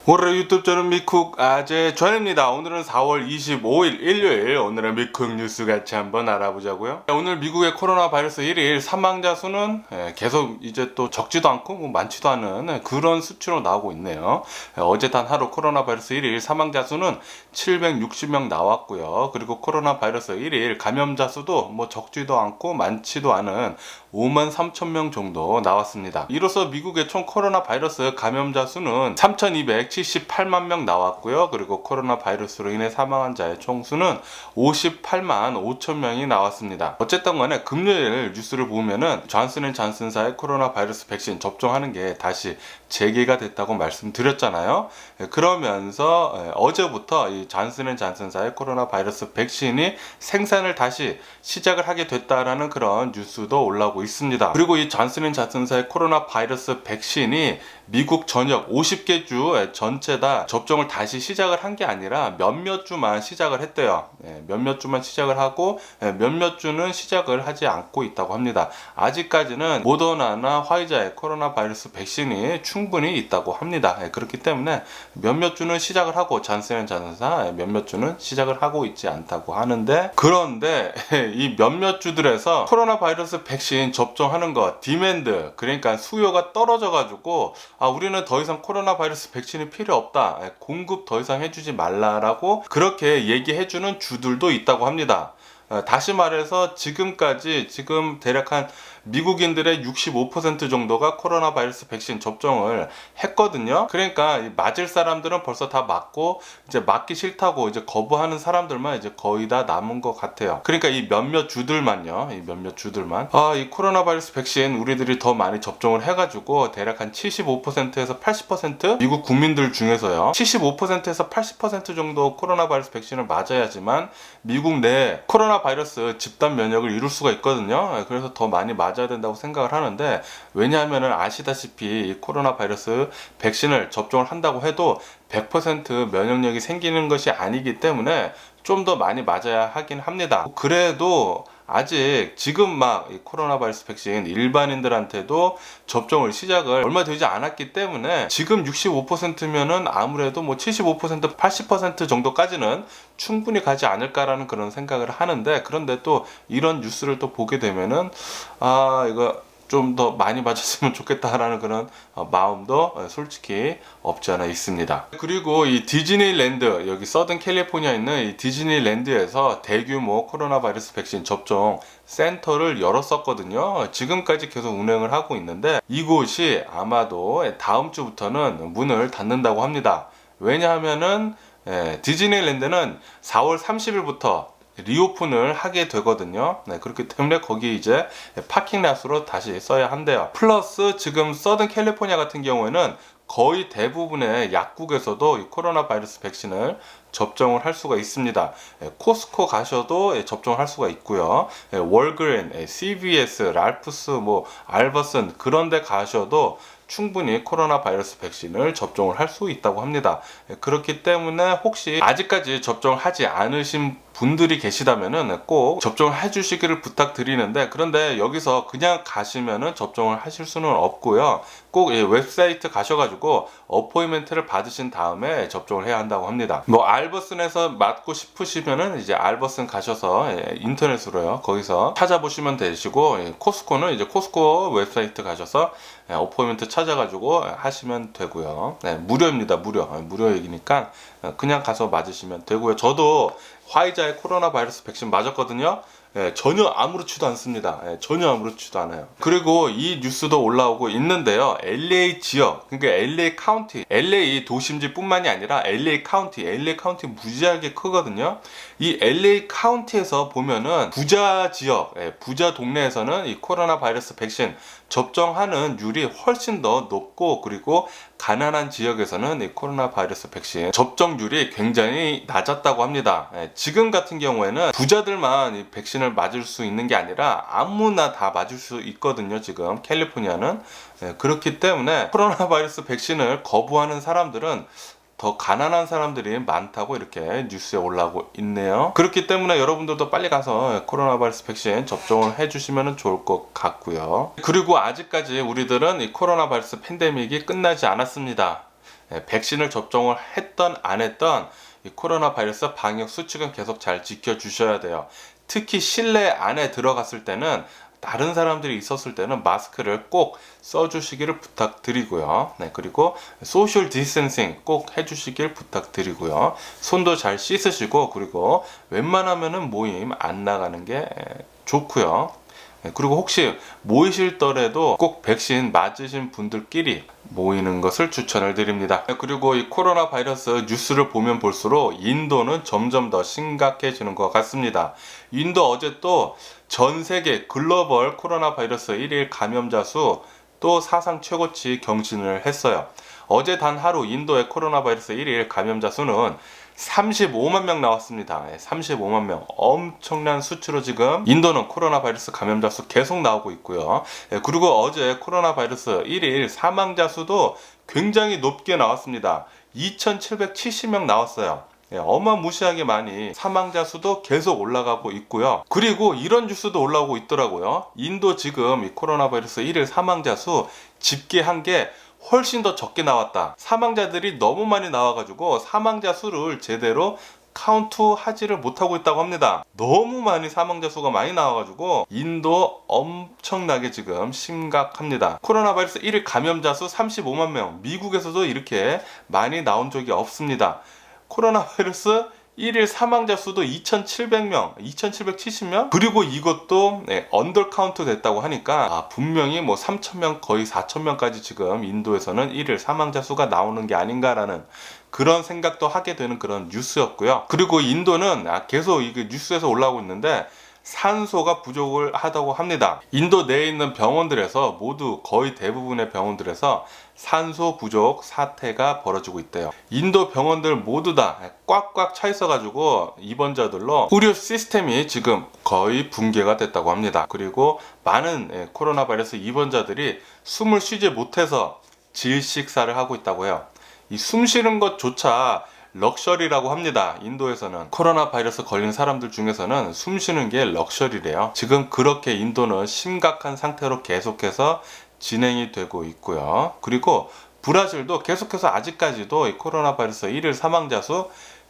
오늘의 유튜브 저는 미쿡 아재 전입니다. 오늘은 4월 25일 일요일, 오늘의 미쿡 뉴스 같이 한번 알아보자고요. 오늘 미국의 코로나 바이러스 1일 사망자 수는 계속 이제 또 적지도 않고 뭐 많지도 않은 그런 수치로 나오고 있네요. 어제 단 하루 코로나 바이러스 1일 사망자 수는 760명 나왔고요. 그리고 코로나 바이러스 1일 감염자 수도 뭐 적지도 않고 많지도 않은 5만 3천 명 정도 나왔습니다. 이로써 미국의 총 코로나 바이러스 감염자 수는 3,278만 명 나왔고요. 그리고 코로나 바이러스로 인해 사망한 자의 총수는 58만 5천 명이 나왔습니다. 어쨌든 간에 금요일 뉴스를 보면은 존슨앤존슨사의 코로나 바이러스 백신 접종하는 게 다시 재개가 됐다고 말씀드렸잖아요. 그러면서 어제부터 이 존슨앤존슨사의 코로나 바이러스 백신이 생산을 다시 시작을 하게 됐다라는 그런 뉴스도 올라오고 있습니다. 그리고 이 존슨앤존슨사의 코로나 바이러스 백신이 미국 전역 50개 주 전체 다 접종을 다시 시작을 한 게 아니라 몇몇 주만 시작을 했대요. 몇몇 주만 시작을 하고 몇몇 주는 시작을 하지 않고 있다고 합니다. 아직까지는 모더나나 화이자의 코로나 바이러스 백신이 충분히 있다고 합니다. 그렇기 때문에 몇몇 주는 시작을 하고 존슨앤존슨사 몇몇 주는 시작을 하고 있지 않다고 하는데, 그런데 이 몇몇 주들에서 코로나 바이러스 백신 접종하는 거 디맨드, 그러니까 수요가 떨어져 가지고 우리는 더 이상 코로나 바이러스 백신이 필요 없다, 공급 더 이상 해주지 말라라고 그렇게 얘기해주는 주들도 있다고 합니다. 다시 말해서 지금 대략 한 미국인들의 65% 정도가 코로나 바이러스 백신 접종을 했거든요. 그러니까 맞을 사람들은 벌써 다 맞고 이제 맞기 싫다고 이제 거부하는 사람들만 이제 거의 다 남은 것 같아요. 그러니까 이 몇몇 주들만요. 이 코로나 바이러스 백신 우리들이 더 많이 접종을 해가지고 대략 한 75%에서 80% 미국 국민들 중에서요, 75%에서 80% 정도 코로나 바이러스 백신을 맞아야지만 미국 내 코로나 바이러스 집단 면역을 이룰 수가 있거든요. 그래서 더 많이 맞아야 된다고 생각을 하는데, 왜냐하면 아시다시피 이 코로나 바이러스 백신을 접종을 한다고 해도 100% 면역력이 생기는 것이 아니기 때문에 좀 더 많이 맞아야 하긴 합니다. 그래도 아직 지금 막 이 코로나 바이러스 백신 일반인들한테도 접종을 시작을 얼마 되지 않았기 때문에 지금 65%면은 아무래도 뭐 75% 80% 정도까지는 충분히 가지 않을까라는 그런 생각을 하는데, 그런데 또 이런 뉴스를 또 보게 되면은 이거 좀 더 많이 맞았으면 좋겠다라는 그런 마음도 솔직히 없지 않아 있습니다. 그리고 이 디즈니랜드, 여기 서든 캘리포니아에 있는 이 디즈니랜드에서 대규모 코로나 바이러스 백신 접종 센터를 열었었거든요. 지금까지 계속 운행을 하고 있는데 이곳이 아마도 다음 주부터는 문을 닫는다고 합니다. 왜냐하면은 디즈니랜드는 4월 30일부터 리오픈을 하게 되거든요. 그렇기 때문에 거기 이제 파킹랏으로 다시 써야 한대요. 플러스 지금 서든 캘리포니아 같은 경우에는 거의 대부분의 약국에서도 이 코로나 바이러스 백신을 접종을 할 수가 있습니다. 코스코 가셔도 접종할 수가 있고요. 월그레인, CVS, 랄프스, 알버슨 그런 데 가셔도 충분히 코로나 바이러스 백신을 접종을 할 수 있다고 합니다. 그렇기 때문에 혹시 아직까지 접종을 하지 않으신 분들이 계시다면은 꼭 접종을 해주시기를 부탁드리는데, 그런데 여기서 그냥 가시면은 접종을 하실 수는 없고요. 꼭 웹사이트 가셔가지고 어포인먼트를 받으신 다음에 접종을 해야 한다고 합니다. 알버슨에서 맞고 싶으시면은 이제 알버슨 가셔서 인터넷으로요, 거기서 찾아보시면 되시고, 코스코는 이제 코스코 웹사이트 가셔서 어포인먼트 찾아가지고 하시면 되고요. 무료입니다. 무료 얘기니까 그냥 가서 맞으시면 되고요. 저도 화이자의 코로나 바이러스 백신 맞았거든요. 전혀 아무렇지도 않습니다. 전혀 아무렇지도 않아요. 그리고 이 뉴스도 올라오고 있는데요, LA 지역, 그러니까 LA 카운티, LA 도심지 뿐만이 아니라 LA 카운티 무지하게 크거든요. 이 LA 카운티에서 보면은 부자 지역, 부자 동네에서는 이 코로나 바이러스 백신 접종하는 율이 훨씬 더 높고, 그리고 가난한 지역에서는 이 코로나 바이러스 백신 접종률이 굉장히 낮았다고 합니다. 지금 같은 경우에는 부자들만 이 백신을 맞을 수 있는 게 아니라 아무나 다 맞을 수 있거든요. 지금 캘리포니아는. 그렇기 때문에 코로나 바이러스 백신을 거부하는 사람들은 더 가난한 사람들이 많다고 이렇게 뉴스에 올라오고 있네요. 그렇기 때문에 여러분들도 빨리 가서 코로나 바이러스 백신 접종을 해주시면 좋을 것 같고요. 그리고 아직까지 우리들은 이 코로나 바이러스 팬데믹이 끝나지 않았습니다. 백신을 접종을 했던 안 했던 이 코로나 바이러스 방역 수칙은 계속 잘 지켜주셔야 돼요. 특히 실내 안에 들어갔을 때는, 다른 사람들이 있었을 때는 마스크를 꼭 써주시기를 부탁드리고요. 그리고 소셜 디스턴싱 꼭 해주시길 부탁드리고요. 손도 잘 씻으시고, 그리고 웬만하면은 모임 안 나가는 게 좋고요. 그리고 혹시 모이실더라도 꼭 백신 맞으신 분들끼리 모이는 것을 추천을 드립니다. 그리고 이 코로나 바이러스 뉴스를 보면 볼수록 인도는 점점 더 심각해지는 것 같습니다. 인도 어제 또 전 세계 글로벌 코로나 바이러스 1일 감염자 수 또 사상 최고치 경신을 했어요. 어제 단 하루 인도의 코로나 바이러스 1일 감염자 수는 35만 명 나왔습니다. 35만 명. 엄청난 수치로 지금 인도는 코로나 바이러스 감염자 수 계속 나오고 있고요. 그리고 어제 코로나 바이러스 1일 사망자 수도 굉장히 높게 나왔습니다. 2,770명 나왔어요. 어마무시하게 많이 사망자 수도 계속 올라가고 있고요. 그리고 이런 뉴스도 올라오고 있더라고요. 인도 지금 이 코로나 바이러스 1일 사망자 수 집계한 게 훨씬 더 적게 나왔다. 사망자들이 너무 많이 나와가지고 사망자 수를 제대로 카운트 하지를 못하고 있다고 합니다. 너무 많이 사망자 수가 많이 나와가지고 인도 엄청나게 지금 심각합니다. 코로나 바이러스 1일 감염자 수 35만 명. 미국에서도 이렇게 많이 나온 적이 없습니다. 코로나 바이러스 1일 사망자 수도 2,700명, 2,770명? 그리고 이것도 언더 카운트 됐다고 하니까 분명히 뭐 3,000명, 거의 4,000명까지 지금 인도에서는 1일 사망자 수가 나오는 게 아닌가라는 그런 생각도 하게 되는 그런 뉴스였고요. 그리고 인도는 계속 이게 뉴스에서 올라오고 있는데 산소가 부족을 하다고 합니다. 인도 내에 있는 병원들에서 모두 거의 대부분의 병원들에서 산소 부족 사태가 벌어지고 있대요. 인도 병원들 모두 다 꽉꽉 차 있어가지고 입원자들로 의료 시스템이 지금 거의 붕괴가 됐다고 합니다. 그리고 많은 코로나 바이러스 입원자들이 숨을 쉬지 못해서 질식사를 하고 있다고 해요. 이 숨 쉬는 것조차 럭셔리라고 합니다. 인도에서는 코로나 바이러스 걸린 사람들 중에서는 숨 쉬는 게 럭셔리래요. 지금 그렇게 인도는 심각한 상태로 계속해서 진행이 되고 있고요. 그리고 브라질도 계속해서 아직까지도 이 코로나 바이러스 1일 사망자 수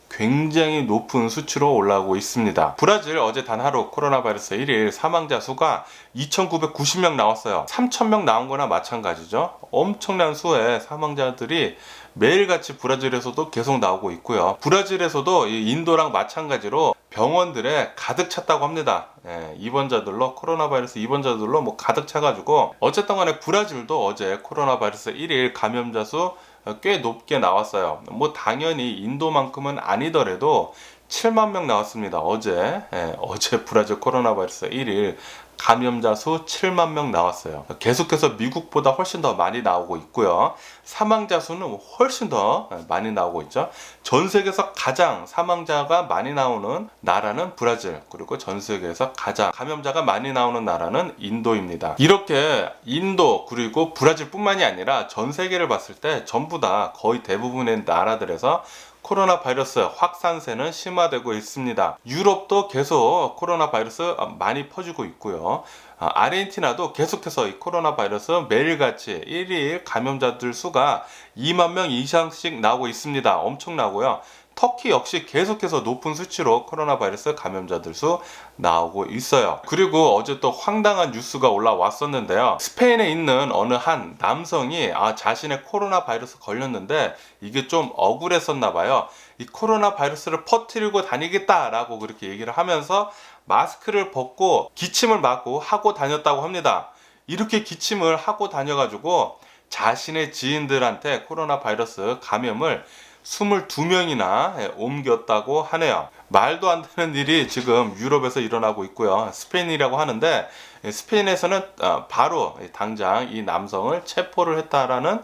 굉장히 높은 수치로 올라오고 있습니다. 브라질 어제 단 하루 코로나 바이러스 1일 사망자 수가 2,990명 나왔어요. 3,000명 나온 거나 마찬가지죠. 엄청난 수의 사망자들이 매일같이 브라질에서도 계속 나오고 있고요. 브라질에서도 인도랑 마찬가지로 병원들에 가득 찼다고 합니다. 입원자들로, 코로나 바이러스 입원자들로 뭐 가득 차가지고 어쨌든 간에 브라질도 어제 코로나 바이러스 1일 감염자 수 꽤 높게 나왔어요. 뭐 당연히 인도만큼은 아니더라도 7만 명 나왔습니다. 어제 브라질 코로나 바이러스 1일 감염자 수 7만 명 나왔어요. 계속해서 미국보다 훨씬 더 많이 나오고 있고요. 사망자 수는 훨씬 더 많이 나오고 있죠. 전 세계에서 가장 사망자가 많이 나오는 나라는 브라질, 그리고 전 세계에서 가장 감염자가 많이 나오는 나라는 인도입니다. 이렇게 인도 그리고 브라질뿐만이 아니라 전 세계를 봤을 때 전부 다 거의 대부분의 나라들에서 코로나 바이러스 확산세는 심화되고 있습니다. 유럽도 계속 코로나 바이러스 많이 퍼지고 있고요. 아르헨티나도 계속해서 이 코로나 바이러스 매일같이 1일 감염자들 수가 2만 명 이상씩 나오고 있습니다. 엄청나고요. 터키 역시 계속해서 높은 수치로 코로나 바이러스 감염자들 수 나오고 있어요. 그리고 어제 또 황당한 뉴스가 올라왔었는데요. 스페인에 있는 어느 한 남성이 자신의 코로나 바이러스 걸렸는데 이게 좀 억울했었나 봐요. 이 코로나 바이러스를 퍼뜨리고 다니겠다라고 그렇게 얘기를 하면서 마스크를 벗고 기침을 막고 하고 다녔다고 합니다. 이렇게 기침을 하고 다녀가지고 자신의 지인들한테 코로나 바이러스 감염을 22명이나 옮겼다고 하네요. 말도 안 되는 일이 지금 유럽에서 일어나고 있고요. 스페인이라고 하는데 스페인에서는 바로 당장 이 남성을 체포를 했다라는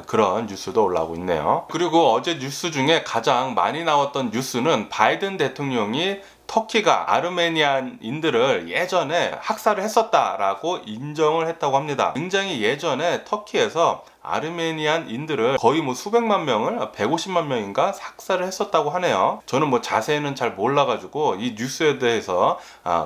그런 뉴스도 올라오고 있네요. 그리고 어제 뉴스 중에 가장 많이 나왔던 뉴스는 바이든 대통령이 터키가 아르메니안인들을 예전에 학살을 했었다라고 인정을 했다고 합니다. 굉장히 예전에 터키에서 아르메니안인들을 거의 뭐 수백만 명을 150만 명인가 삭살을 했었다고 하네요. 저는 뭐 자세히는 잘 몰라가지고 이 뉴스에 대해서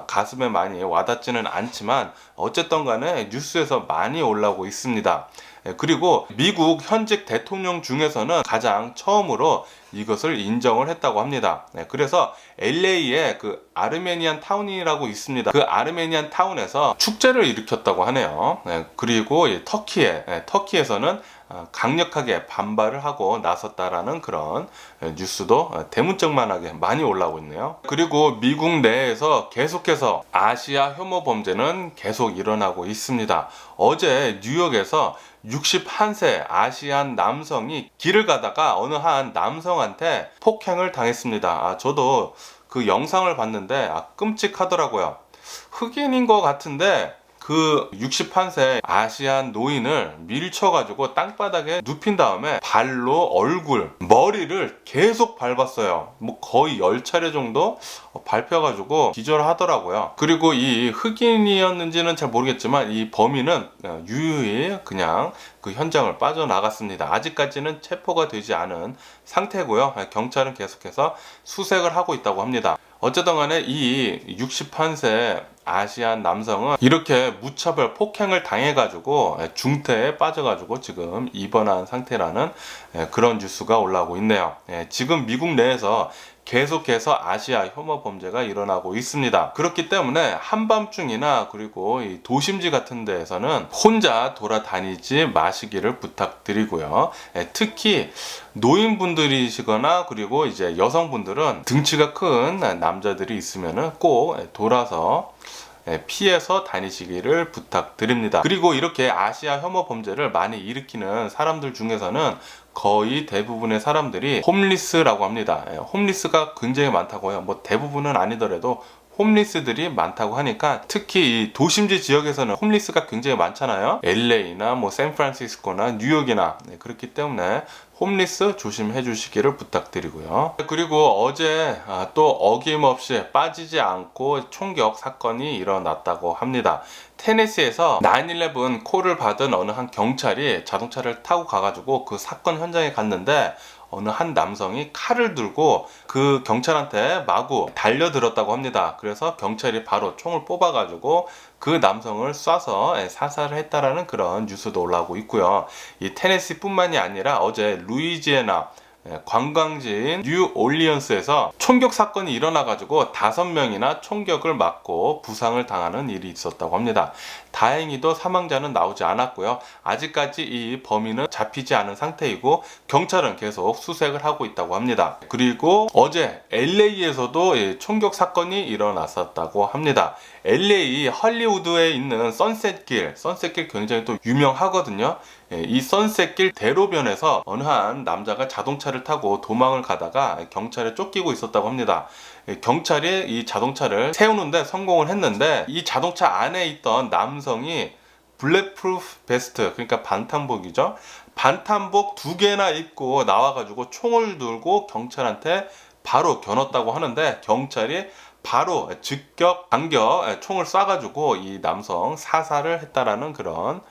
가슴에 많이 와닿지는 않지만 어쨌든 간에 뉴스에서 많이 올라오고 있습니다. 그리고 미국 현직 대통령 중에서는 가장 처음으로 이것을 인정을 했다고 합니다. 그래서 LA에 그 아르메니안 타운이라고 있습니다. 그 아르메니안 타운에서 축제를 일으켰다고 하네요. 그리고 터키에서는 강력하게 반발을 하고 나섰다라는 그런 뉴스도 대문짝만하게 많이 올라오고 있네요. 그리고 미국 내에서 계속해서 아시아 혐오 범죄는 계속 일어나고 있습니다. 어제 뉴욕에서 61세 아시안 남성이 길을 가다가 어느 한 남성한테 폭행을 당했습니다. 저도 그 영상을 봤는데 끔찍하더라고요. 흑인인 것 같은데 그 61세 아시안 노인을 밀쳐가지고 땅바닥에 눕힌 다음에 발로 얼굴, 머리를 계속 밟았어요. 뭐 거의 10차례 정도 밟혀가지고 기절하더라고요. 그리고 이 흑인이었는지는 잘 모르겠지만 이 범인은 유유히 그냥 그 현장을 빠져나갔습니다. 아직까지는 체포가 되지 않은 상태고요. 경찰은 계속해서 수색을 하고 있다고 합니다. 어쨌든 간에 이 61세 아시안 남성은 이렇게 무차별 폭행을 당해가지고 중태에 빠져가지고 지금 입원한 상태라는 그런 뉴스가 올라오고 있네요. 지금 미국 내에서 계속해서 아시아 혐오 범죄가 일어나고 있습니다. 그렇기 때문에 한밤중이나 그리고 이 도심지 같은 데에서는 혼자 돌아다니지 마시기를 부탁드리고요. 특히 노인분들이시거나 그리고 이제 여성분들은 등치가 큰 남자들이 있으면은 꼭 돌아서 피해서 다니시기를 부탁드립니다. 그리고 이렇게 아시아 혐오 범죄를 많이 일으키는 사람들 중에서는 거의 대부분의 사람들이 홈리스라고 합니다. 홈리스가 굉장히 많다고요. 뭐 대부분은 아니더라도 홈리스들이 많다고 하니까 특히 이 도심지 지역에서는 홈리스가 굉장히 많잖아요. LA나 뭐 샌프란시스코나 뉴욕이나 그렇기 때문에 홈리스 조심해 주시기를 부탁드리고요. 그리고 어제 또 어김없이 빠지지 않고 총격 사건이 일어났다고 합니다. 테네시에서 9/11 콜을 받은 어느 한 경찰이 자동차를 타고 가가지고 그 사건 현장에 갔는데 어느 한 남성이 칼을 들고 그 경찰한테 마구 달려들었다고 합니다. 그래서 경찰이 바로 총을 뽑아가지고 그 남성을 쏴서 사살을 했다라는 그런 뉴스도 올라오고 있고요. 이 테네시뿐만이 아니라 어제 루이지애나 관광지인 뉴올리언스에서 총격 사건이 일어나가지고 5명이나 총격을 맞고 부상을 당하는 일이 있었다고 합니다. 다행히도 사망자는 나오지 않았고요. 아직까지 이 범인은 잡히지 않은 상태이고 경찰은 계속 수색을 하고 있다고 합니다. 그리고 어제 LA에서도 총격 사건이 일어났었다고 합니다. LA 헐리우드에 있는 선셋길 굉장히 또 유명하거든요. 이 선셋길 대로변에서 어느 한 남자가 자동차를 타고 도망을 가다가 경찰에 쫓기고 있었다고 합니다. 경찰이 이 자동차를 세우는데 성공을 했는데 이 자동차 안에 있던 남성이 블랙프루프 베스트, 그러니까 반탄복이죠. 반탄복 2개나 입고 나와가지고 총을 들고 경찰한테 바로 겨눴다고 하는데 경찰이 바로 반격 총을 쏴가지고 이 남성 사살을 했다라는 그런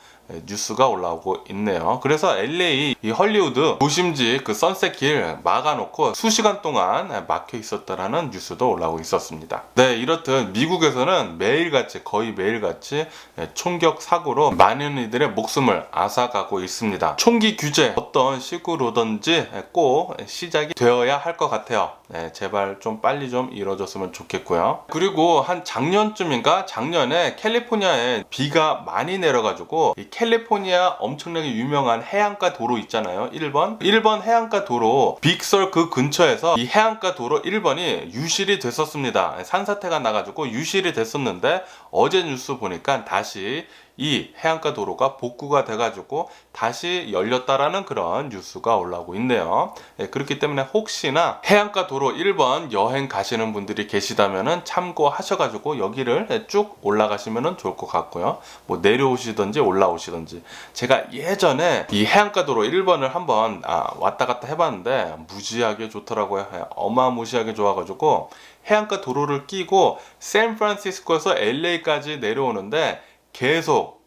뉴스가 올라오고 있네요. 그래서 LA 이 헐리우드 도심지 그 선셋길 막아놓고 수시간 동안 막혀 있었다라는 뉴스도 올라오고 있었습니다. 네, 이렇듯 미국에서는 거의 매일같이 총격 사고로 많은 이들의 목숨을 앗아가고 있습니다. 총기 규제 어떤 식으로든지 꼭 시작이 되어야 할 것 같아요. 제발 좀 빨리 좀 이루어졌으면 좋겠고요. 그리고 한 작년에 캘리포니아에 비가 많이 내려가지고 이 캘리포니아 엄청나게 유명한 해안가 도로 있잖아요. 1번 해안가 도로 빅설 그 근처에서 이 해안가 도로 1번이 유실이 됐었습니다. 산사태가 나가지고 유실이 됐었는데 어제 뉴스 보니까 다시 이 해안가 도로가 복구가 돼가지고 다시 열렸다라는 그런 뉴스가 올라오고 있네요. 그렇기 때문에 혹시나 해안가 도로 1번 여행 가시는 분들이 계시다면 참고하셔가지고 여기를 쭉 올라가시면 좋을 것 같고요. 뭐 내려오시든지 올라오시든지. 제가 예전에 이 해안가 도로 1번을 한번 왔다 갔다 해봤는데 무지하게 좋더라고요. 어마무시하게 좋아가지고 해안가 도로를 끼고 샌프란시스코에서 LA까지 내려오는데 계속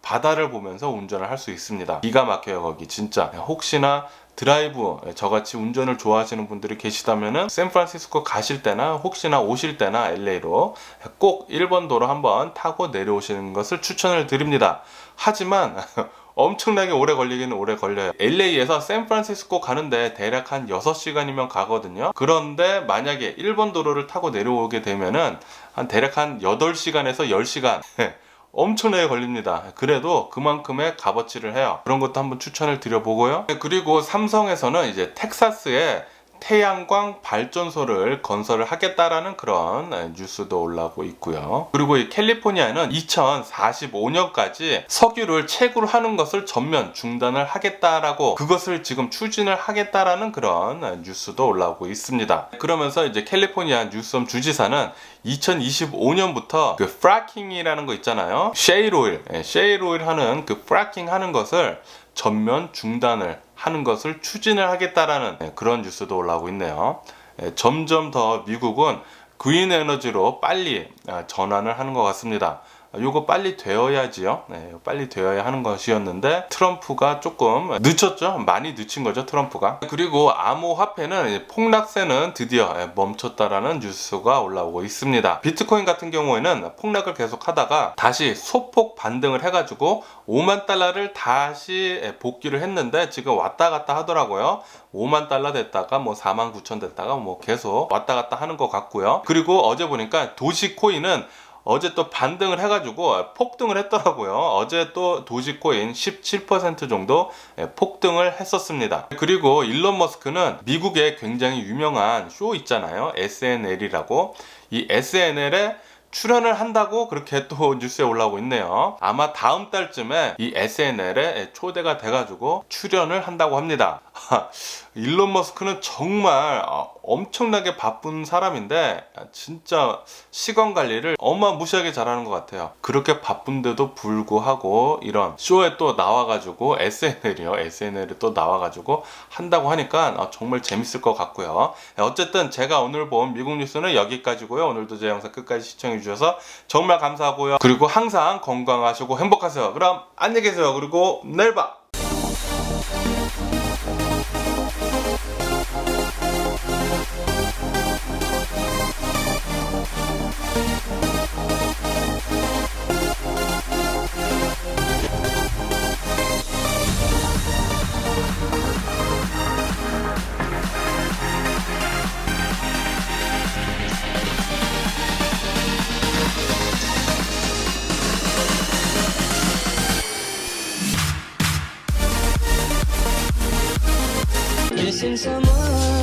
바다를 보면서 운전을 할 수 있습니다. 기가 막혀요 거기 진짜. 혹시나 드라이브 저같이 운전을 좋아하시는 분들이 계시다면은 샌프란시스코 가실 때나 혹시나 오실 때나 LA로 꼭 1번 도로 한번 타고 내려오시는 것을 추천을 드립니다. 하지만 엄청나게 오래 걸리기는 오래 걸려요. LA에서 샌프란시스코 가는데 대략 한 6시간이면 가거든요. 그런데 만약에 1번 도로를 타고 내려오게 되면은 대략 한 8시간에서 10시간 엄청나게 걸립니다. 그래도 그만큼의 값어치를 해요. 그런 것도 한번 추천을 드려보고요. 그리고 삼성에서는 이제 텍사스에 태양광 발전소를 건설을 하겠다라는 그런 뉴스도 올라오고 있고요. 그리고 이 캘리포니아는 2045년까지 석유를 채굴하는 것을 전면 중단을 하겠다라고 그것을 지금 추진을 하겠다라는 그런 뉴스도 올라오고 있습니다. 그러면서 이제 캘리포니아 뉴섬 주지사는 2025년부터 그 프라킹이라는 거 있잖아요. 셰일 오일 하는 그 프라킹 하는 것을 전면 중단을 하는 것을 추진을 하겠다라는 그런 뉴스도 올라오고 있네요. 점점 더 미국은 그린 에너지로 빨리 전환을 하는 것 같습니다. 요거 빨리 되어야지요. 빨리 되어야 하는 것이었는데 트럼프가 조금 늦췄죠. 많이 늦춘 거죠, 트럼프가. 그리고 암호화폐는 폭락세는 드디어 멈췄다라는 뉴스가 올라오고 있습니다. 비트코인 같은 경우에는 폭락을 계속 하다가 다시 소폭 반등을 해가지고 5만 달러를 다시 복귀를 했는데 지금 왔다 갔다 하더라고요. 5만 달러 됐다가 뭐 4만 9천 됐다가 뭐 계속 왔다 갔다 하는 것 같고요. 그리고 어제 보니까 도시코인은 어제 또 반등을 해가지고 폭등을 했더라고요. 어제 또 도지코인 17% 정도 폭등을 했었습니다. 그리고 일론 머스크는 미국의 굉장히 유명한 쇼 있잖아요. SNL이라고. 이 SNL에 출연을 한다고 그렇게 또 뉴스에 올라오고 있네요. 아마 다음 달쯤에 이 SNL에 초대가 돼가지고 출연을 한다고 합니다. 일론 머스크는 정말 엄청나게 바쁜 사람인데 진짜 시간 관리를 어마무시하게 잘하는 것 같아요. 그렇게 바쁜데도 불구하고 이런 쇼에 또 나와가지고 SNL에 또 나와가지고 한다고 하니까 정말 재밌을 것 같고요. 어쨌든 제가 오늘 본 미국 뉴스는 여기까지고요. 오늘도 제 영상 끝까지 시청해 주셔서 정말 감사하고요. 그리고 항상 건강하시고 행복하세요. 그럼 안녕히 계세요. 그리고 내일 봐. Missing someone